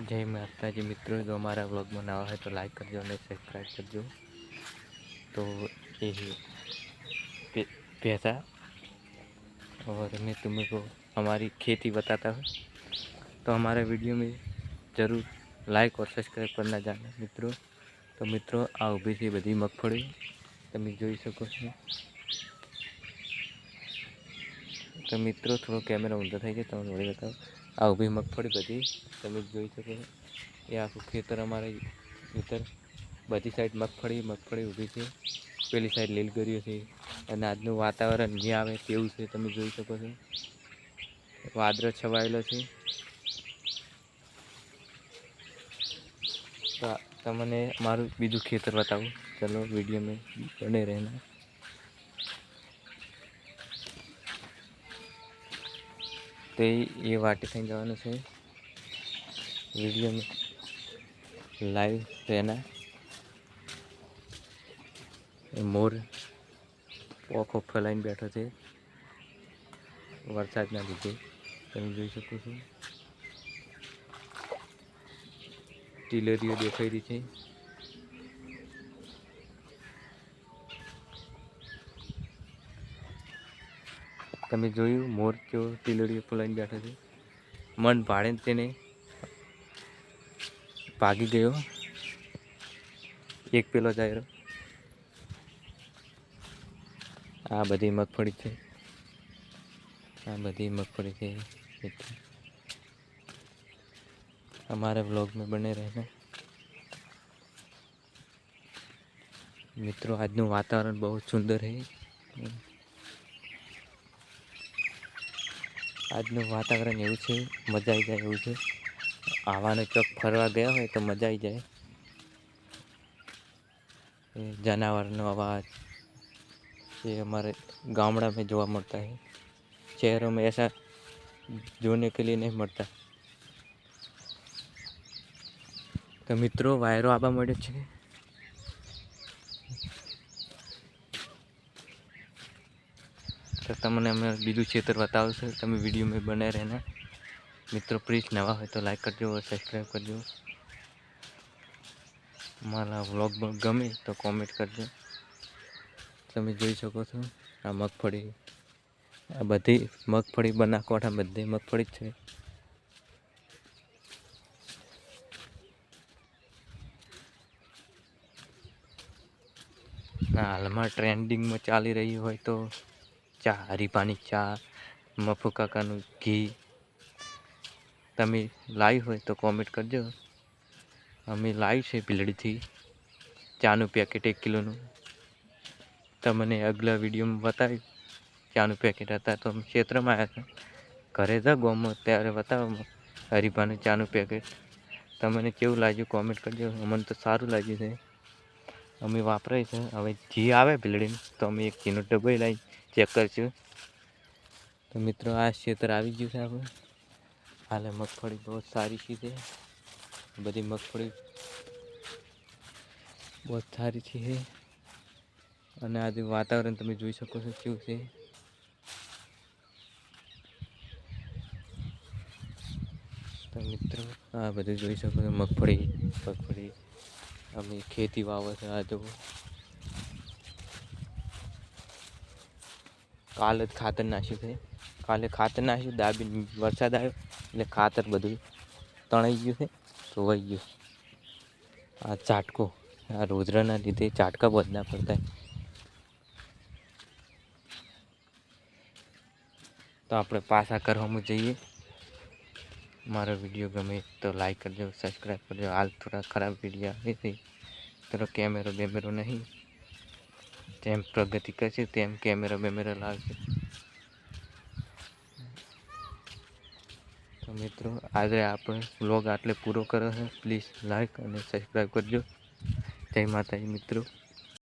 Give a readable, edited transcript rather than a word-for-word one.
जय माता जी मित्रों, जो हमारा व्लॉग में नवा है तो लाइक कर दो और सब्सक्राइब कर दो। तो ये पैसा और मैं तुम्हें को हमारी खेती बताता हूँ, तो हमारे वीडियो में ज़रूर लाइक और सब्सक्राइब करना जाना मित्रों। तो मित्रों आ ऊभी थी बधी मगफળી તમે જોઈ શકો છો। तो मित्रों थोड़ो कैमरा ऊंधो થઈ ગયો તમને વળી બતાવો। आ ऊभी મગફળી બધી તમે જોઈ શકો છો। ये आखું ખેતર અમારે ખેતર બધી સાઈડ મગફળી ઊભી છે। પેલી સાઈડ લીલગરીઓ છે અને આજનું વાતાવરણ જે આવે તેવું છે તમે જોઈ શકો છો। વાદળ છવાયેલો છે। तो તમને મારું બીજું ખેતર બતાવું, ચલો वीडियो में बने रहना। तो ये वाटी थी जवान से वीडियो में लाइव रहना। मोर आँखों फैलाईने बैठो है वरसादना लीधे તમે જોઈ શકો છો। ટીલરીઓ દેખાઈ રહી છે। તમે જોયું મોર કેવો ટીલરીઓ ફૂલાઈને બેઠો છે। મન ભાડે તેને ભાગી ગયો એક પેલો જાયરો। આ બધી મગફળી છે, આ બધી મગફળી છે। हमारे व्लॉग में बने रहना मित्रों। आज वातावरण बहुत सुंदर है। आज वातावरण एवं है मजा आई जाए एवं है। आवाने चौक फरवा गया हो तो मजा आई जाए। जानवर नो आवाज ये हमारे गामड़ा में जोवा मिलता है, शहरों में ऐसा जोने के लिए नहीं मिलता। तो मित्रों वायरो आबा मळे छे। तो तमने अमे बीजू क्षेत्र बतावशे, तमे वीडियो में बने रहना मित्रों। प्लीज नवा हो तो लाइक करजो और सब्सक्राइब करजो। मारा व्लॉग गमे तो कॉमेंट करजो। तमे जोई सको छो आ मगफળી, आ बधी मगफળી बनासकांठा बधी मगफળી ज छे। हाल में ट्रेंडिंग में चाली रही हो तो चा हरीपानी चा, मफू काकानु घी तमे लाई हो तो कॉमेंट करजो। अमे लाई छे भीलड़ी थी चानु पैकेट 1 किलो नु। तमने अगला वीडियो में बताव्यु चानु पैकेट था तो क्षेत्र में आया था घरे था गाँव में त्यारे बताओ हरीपानी चानु पैकेट। तमने केवुं लाग्युं कॉमेंट करजो। अमने तो सारूं लाग्युं छे, अमे वापराय छे। हवे घी आवे भीलड़ी तो अमे एक घीनो डब्बो लाई चेक करशुं। तो मित्रों आ क्षेत्र आवी गयुं छे आपणे। हाले मगफળી बहुत सारी है, बधी मगफળી बहुत सारी है। અને આજે વાતાવરણ તમે જોઈ શકો છો કેવું છે। તો મિત્રો આ બધું જોઈ શકો છો મગફળી અમે ખેતી વાવે છે। આ જો કાલે જ ખાતર નાખ્યું છે, કાલે ખાતર નાખ્યું દાબી વરસાદ આવ્યો એટલે ખાતર બધું તણાઈ ગયું છે, ધોવાઈ ગયું। આ ઝાટકો આ રોજરાના લીધે ઝાટકા બધા પડતા। तो આપણે પાછા કરવામાં જઈએ। मारा वीडियो गमे तो लाइक करजो, सब्सक्राइब करजो। हाल थोड़ा खराब वीडियो आए थे, थोड़ा कैमरा बेमरो नहीं, तेम प्रगति करशे तेम कैमरा बेमरा लागशे। तो मित्रों आज आप व्लॉग आटले पूरो करो है। प्लीज लाइक और सब्सक्राइब करजो। जय माता जी मित्रों।